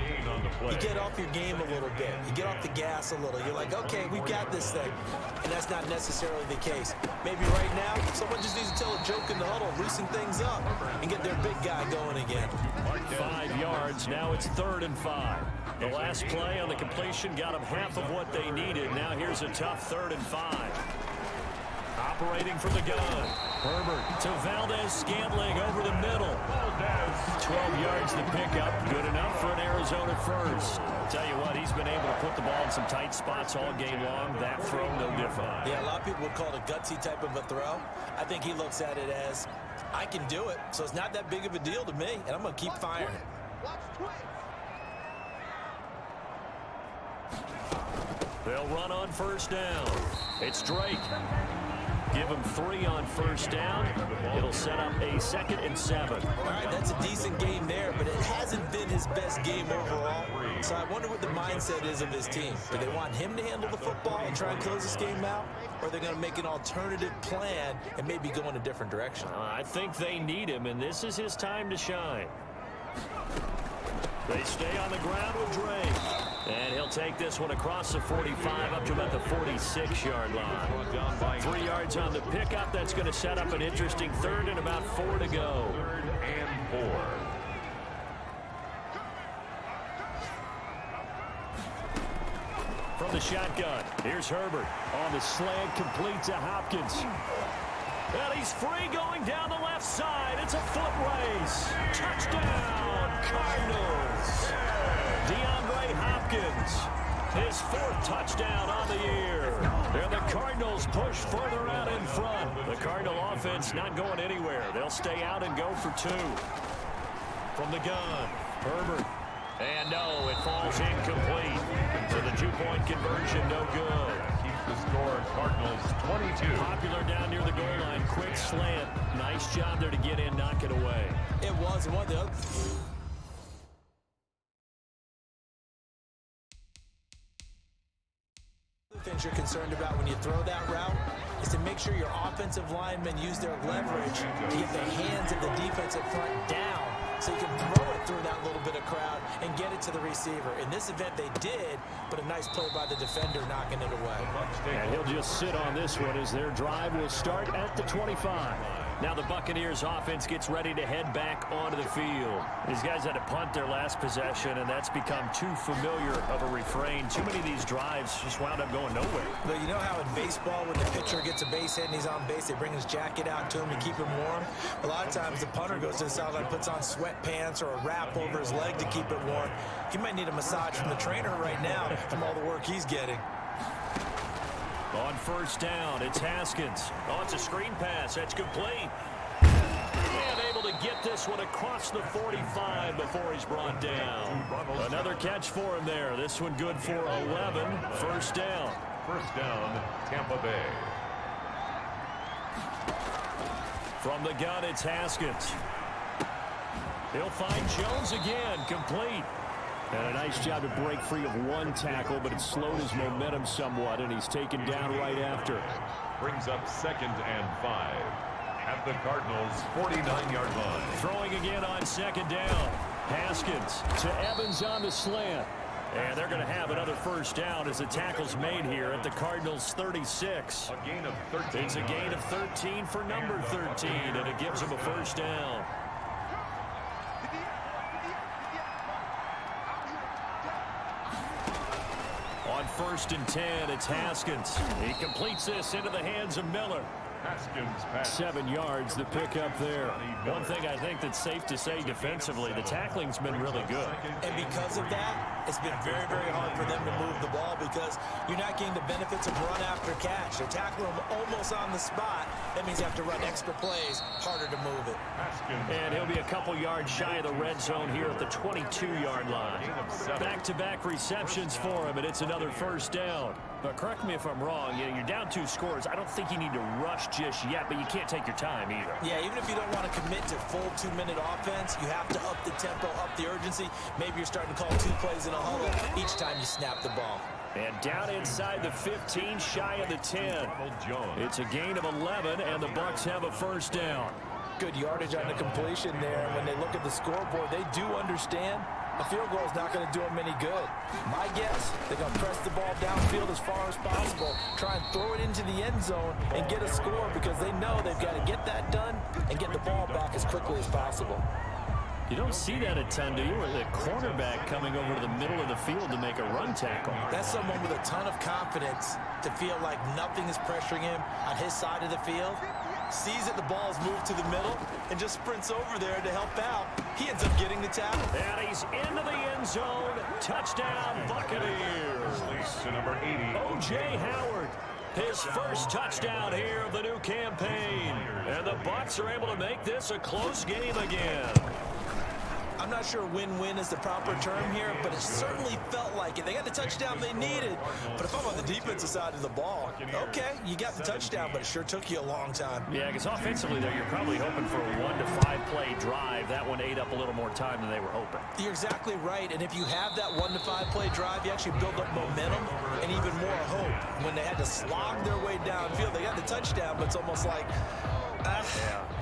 you get off your game a little bit. You get off the gas a little. You're like, okay, we've got this thing. And that's not necessarily the case. Maybe right now, someone just needs to tell a joke in the huddle, loosen things up, and get their big guy going again. 5 yards. Now it's 3rd and 5. The last play on the completion got them half of what they needed. Now here's a tough 3rd and 5. Operating from the gun. Herbert to Valdez-Scantling over the middle. 12 yards the pickup. Good enough for an Arizona first. Tell you what, he's been able to put the ball in some tight spots all game long. That throw, no different. Yeah, a lot of people would call it a gutsy type of a throw. I think he looks at it as, I can do it, so it's not that big of a deal to me, and I'm going to keep firing. They'll run on first down. It's Drake. Give him 3 on first down. It'll set up a 2nd and 7. All right, that's a decent game there, but it hasn't been his best game overall. So I wonder what the mindset is of his team. Do they want him to handle the football and try and close this game out? Or are they going to make an alternative plan and maybe go in a different direction? I think they need him, and this is his time to shine. They stay on the ground with Drake. And he'll take this one across the 45 up to about the 46-yard line. 3 yards on the pickup. That's going to set up an interesting 3rd and about 4 to go. 3rd and 4. From the shotgun, here's Herbert. On the slant, complete to Hopkins. And he's free going down the left side. It's a foot race. Touchdown, Cardinals. DeAndre Hopkins, his 4th touchdown on the year. And the Cardinals push further out in front. The Cardinal offense not going anywhere. They'll stay out and go for 2. From the gun, Herbert. And no, it falls incomplete. So the 2-point conversion, no good. Keeps the score, Cardinals 22. Popular down near the goal line. Quick slant. Nice job there to get in, knock it away. It was one of the other. Things you're concerned about when you throw that route is to make sure your offensive linemen use their leverage to get the hands of the defensive front down so you can throw it through that little bit of crowd and get it to the receiver. In this event, they did, but a nice play by the defender knocking it away. And he'll just sit on this one as their drive will start at the 25. Now the Buccaneers offense gets ready to head back onto the field. These guys had to punt their last possession, and that's become too familiar of a refrain. Too many of these drives just wound up going nowhere. But you know how in baseball, when the pitcher gets a base hit and he's on base, they bring his jacket out to him to keep him warm? A lot of times the punter goes to the sideline, puts on sweatpants or a wrap over his leg to keep it warm. He might need a massage from the trainer right now from all the work he's getting. On first down, it's Haskins. Oh, it's a screen pass. That's complete. And able to get this one across the 45 before he's brought down. Another catch for him there. This one good for 11. First down. First down, Tampa Bay. From the gun, it's Haskins. He'll find Jones again. Complete. And a nice job to break free of one tackle, but it slowed his momentum somewhat, and he's taken down right after. Brings up 2nd and 5 at the Cardinals' 49-yard line. Throwing again on 2nd down. Haskins to Evans on the slant. And they're going to have another first down as the tackle's made here at the Cardinals' 36. A gain of 13. It's a gain of 13 for number 13, and it gives him a first down. On 1st and 10, it's Haskins. He completes this into the hands of Miller. Haskins pass. 7 yards, the pickup there. One thing I think that's safe to say defensively, the tackling's been really good. And because of that, It's been very, very hard for them to move the ball because you're not getting the benefits of run after catch. They're tackling them almost on the spot. That means you have to run extra plays, harder to move it. And he'll be a couple yards shy of the red zone here at the 22-yard line. Back-to-back receptions for him, and it's another first down. But correct me if I'm wrong, you're down 2 scores. I don't think you need to rush just yet, but you can't take your time either. Yeah, even if you don't want to commit to full 2-minute offense, you have to up the tempo, up the urgency. Maybe you're starting to call 2 plays in a huddle each time you snap the ball. And down inside the 15, shy of the 10. It's a gain of 11, and the Bucs have a first down. Good yardage on the completion there. When they look at the scoreboard, they do understand a field goal is not going to do them any good. My guess, they're going to press the ball downfield as far as possible, try and throw it into the end zone and get a score because they know they've got to get that done and get the ball back as quickly as possible. You don't see that a ton, do you? Or the cornerback coming over to the middle of the field to make a run tackle. That's someone with a ton of confidence to feel like nothing is pressuring him on his side of the field. Sees that the ball is moved to the middle and just sprints over there to help out. He ends up getting the tackle. And he's into the end zone. Touchdown, Buccaneers. To number 80. O.J. Howard. His first touchdown here of the new campaign. And the Bucs are able to make this a close game again. I'm not sure win-win is the proper term here, but it certainly felt like it. They got the touchdown they needed. But if I'm on the defensive side of the ball, okay, you got the touchdown, but it sure took you a long time. Yeah, because offensively there, you're probably hoping for a 1 to 5 play drive. That one ate up a little more time than they were hoping. You're exactly right, and if you have that 1 to 5 play drive, you actually build up momentum and even more hope. When they had to slog their way downfield, they got the touchdown, but it's almost like,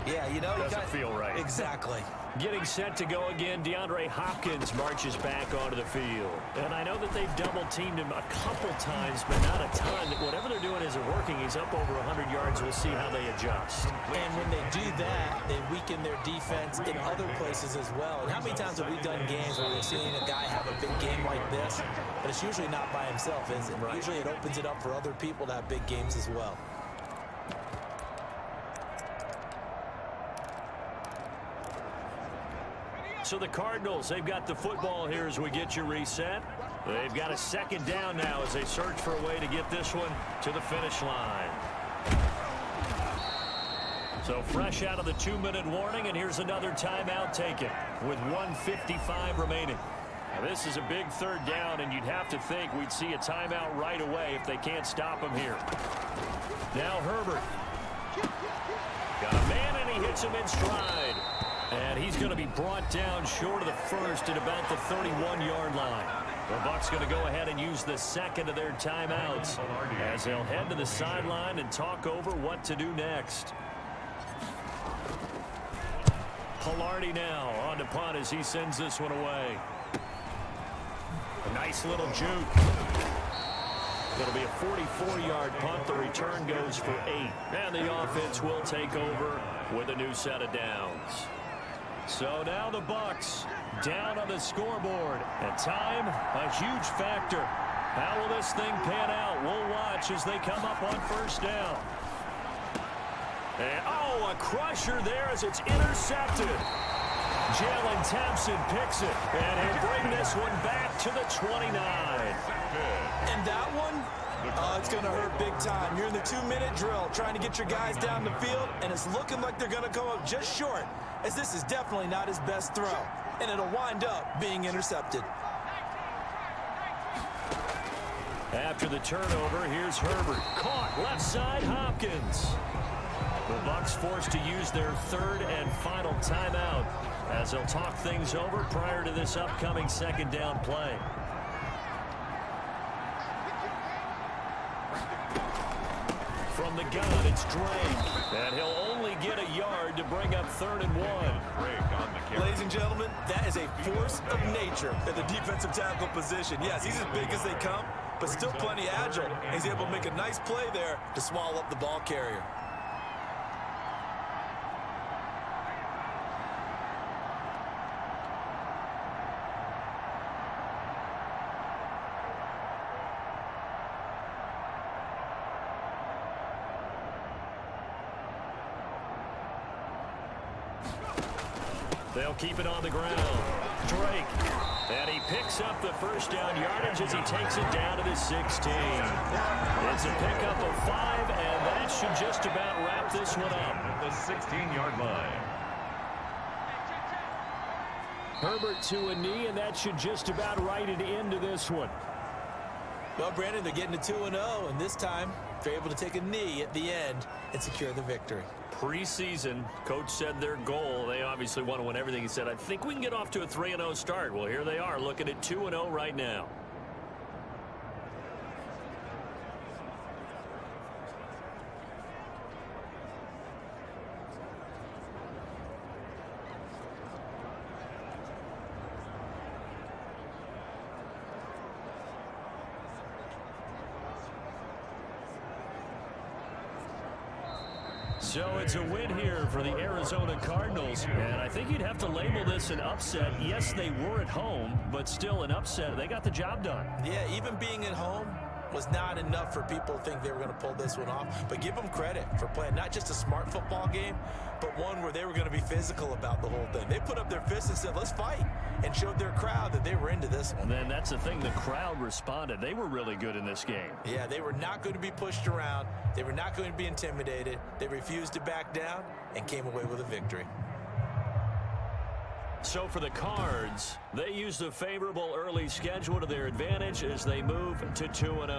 yeah, you know. Doesn't feel right. Exactly. Getting set to go again, DeAndre Hopkins marches back onto the field. And I know that they've double-teamed him a couple times, but not a ton. Whatever they're doing isn't working. He's up over 100 yards. We'll see how they adjust. And when they do that, they weaken their defense in other places as well. And how many times have we done games where we've seen a guy have a big game like this, but it's usually not by himself, is it? Right. Usually it opens it up for other people to have big games as well. So the Cardinals, they've got the football here as we get you reset. They've got a second down now as they search for a way to get this one to the finish line. So fresh out of the 2-minute warning, and here's another timeout taken with 1:55 remaining. Now this is a big third down, and you'd have to think we'd see a timeout right away if they can't stop him here. Now Herbert. Got a man, and he hits him in stride. And he's going to be brought down short of the first at about the 31-yard line. The Bucs going to go ahead and use the second of their timeouts as they'll head to the sideline and talk over what to do next. Hilardi now on the punt as he sends this one away. A nice little juke. It'll be a 44-yard punt. The return goes for 8. And the offense will take over with a new set of downs. So now the Bucs down on the scoreboard. And time, a huge factor. How will this thing pan out? We'll watch as they come up on first down. And, a crusher there as it's intercepted. Jalen Thompson picks it. And he'll bring this one back to the 29. And that one, it's going to hurt big time. You're in the 2-minute drill trying to get your guys down the field, and it's looking like they're going to go up just short, as this is definitely not his best throw, and it'll wind up being intercepted. After the turnover, here's Herbert. Caught left side, Hopkins. The Bucs forced to use their third and final timeout as they'll talk things over prior to this upcoming second down play. From the gun, it's Drake. And he'll only get a yard to bring up 3rd and 1. Ladies and gentlemen, that is a force of nature at the defensive tackle position. Yes, he's as big as they come, but still plenty agile. He's able to make a nice play there to swallow up the ball carrier. They'll keep it on the ground. Drake. And he picks up the first down yardage as he takes it down to the 16. It's a pickup of 5, and that should just about wrap this one up. At the 16-yard line. Herbert to a knee, and that should just about write it into this one. Well, Brandon, they're getting to 2-0, and this time they're able to take a knee at the end and secure the victory. Preseason, coach said their goal, they obviously want to win everything. He said, I think we can get off to a 3-0 start. Well, here they are looking at 2-0 right now. So it's a win here for the Arizona Cardinals, and I think you'd have to label this an upset. Yes, they were at home, but still an upset. They got the job done. Yeah, even being at home was not enough for people to think they were going to pull this one off. But give them credit for playing not just a smart football game, but one where they were going to be physical about the whole thing. They put up their fists and said, let's fight, and showed their crowd that they were into this one. And then that's the thing, the crowd responded. They were really good in this game. Yeah, they were not going to be pushed around. They were not going to be intimidated. They refused to back down and came away with a victory. So for the Cards, they used the favorable early schedule to their advantage as they move to 2-0.